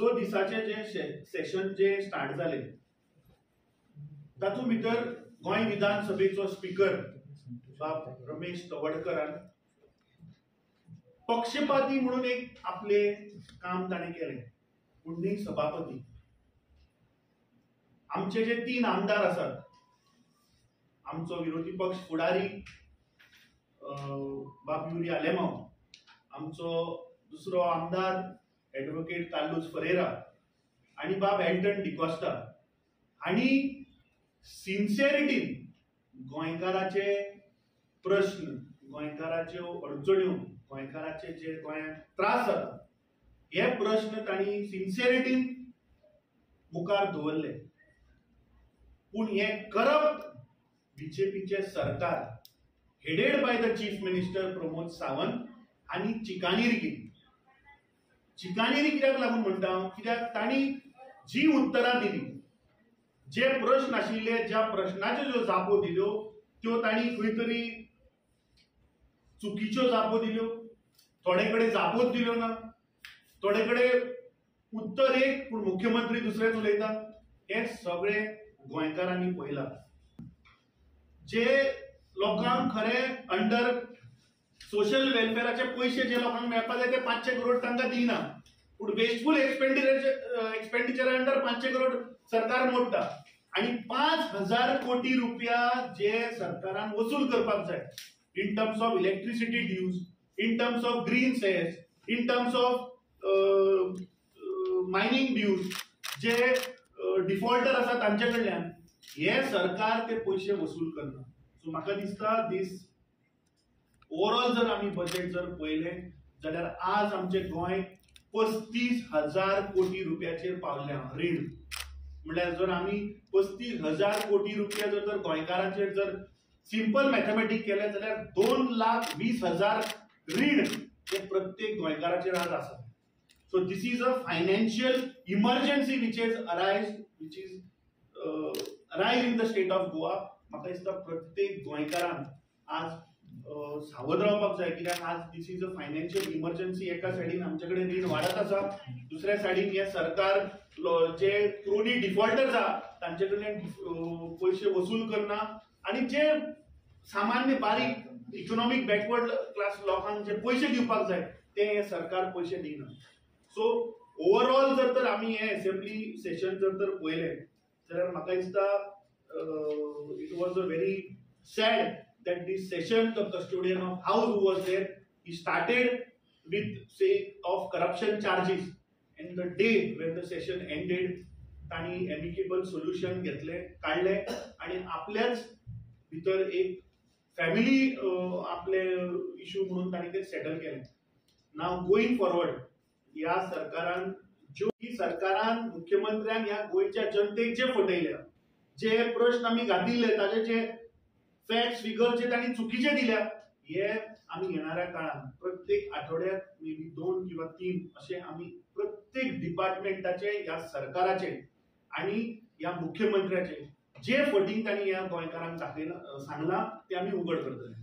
2 दिसाचे जे सेशन जे स्टार्ट जाले तातूंत भितर गोंय विधानसभेचो स्पीकर बाब रमेश तवडकरान पक्षपाती म्हणून एक आपले काम ताणें केलें. पुंडलीक सभापती आमचे जे 3 आमदार आसात, आमचो विरोधी पक्ष फुडारी बाब युरी आलेमांव, आमचो दुसरो आमदार एडवोकेट कार्लोस फरेरा आणि बाब एल्टन डिकोस्टा हांणी सिन्सियरिटीन गोंयकाराचे प्रश्न, गोंयकाराच्यो अडचण्यो, गोंयकाराचे जे गोंयांत त्रास जाता हे प्रश्न तांणी सिन्सियरिटीन मुखार दवरले. पूण हे करप्ट बीजेपीचे सरकार headed by the chief minister Pramod Sawant हांणी चिकानिरी केली. चिकानिरी कित्याक लागून म्हणटा, कित्याक तांणी जी उत्तरां दिली, जे प्रश्न आशिल्ले, ज्या प्रश्नाच्यो ज्यो जापो दिल्यो त्यो तांणी खंय तरी चुकीच्यो जापो दिल्यो, थोडे कडेन जापोच दिल्यो ना, थोडे कडेन उत्तर एक पूण मुख्यमंत्री दुसरेच उलयता. हे सगळे गोंयकारांनी पळयलां. जे लोकांक खरे अंडर सोशल वेलफेअराचे पैसे जे लोकांक मेळपाक जाय ते 500 करोड तांकां दिना, पूण वेस्टफूल एक्सपेंडिचर अंडर 500 करोड सरकार मोडटा. आणि 5000 कोटी रुपया जे सरकारान वसूल करपाक जाय in terms of electricity dues, in terms of green cess, in terms of mining dues, जे डिफॉल्टर आसा तांचे कडल्यान हे सरकार ते पैसे वसूल करना. सो म्हाका दिसता दीस ओवरऑल जर आमी बजेट जर पळयलें जाल्यार आज आमचे गोंय 35,000 कोटी रुपयाचेर पावल्या रीण. म्हळ्यार जर आमी 35,000 कोटी रुपया जर गोंयकारांचेर जर सिंपल मॅथमॅटिक केले जाल्यार 2,20,000 रीण हे प्रत्येक गोंयकाराचेर आज आसा. So this is a financial emergency which is arise in the state of Goa. म्हाका दिसता प्रत्येक गोंयकारान आज सावध रावपाक जाय, कित्याक आज दिस इज अ फायनान्शियल इमर्जन्सी. एका सायडीन आमचे कडेन रीण वाडत आसा, दुसऱ्या सायडीन हे सरकार जे क्रोनी डिफॉल्टर्स आहा तांचे कडल्यान पैसे वसूल करना, आणि जे सामान्य बारीक इकॉनॉमिक बॅकवर्ड क्लास लोकांक जे पैसे दिवपाक जाय ते हे सरकार पैसे दिना. सो ओवरऑल जर तर आमी हे असेंब्ली सेशन जर तर पळयलें जाल्यार म्हाका दिसता it was a very sad that this session, the custodian of house who was there, he started with say of corruption charges, and the day when the session ended ताणी amicable solution घेतले, काढले आणि आपल्याच भितर एक family आपले issue म्हणून ताणी ते सेटल केले. नाव गोईंग फॉरवर्ड या सरकारान ज्यो सरकारान मुख्यमंत्र्यान ह्या गोयच्या जनतेक जे फटयल्या, जे प्रश्न आमी घातिल्ले ताचे जे फॅक्ट्स फिगर जे तांणी चुकीचे दिल्या, हे आमी येणाऱ्या काळात प्रत्येक आठवड्यात मे बी 2 किंवा 3 असे आमी प्रत्येक डिपार्टमेंटाचे ह्या सरकाराचे आणि ह्या मुख्यमंत्र्याचे जे फटींग तांणी ह्या गोंयकारांक दाखयला सांगला ते आमी उघड करतले.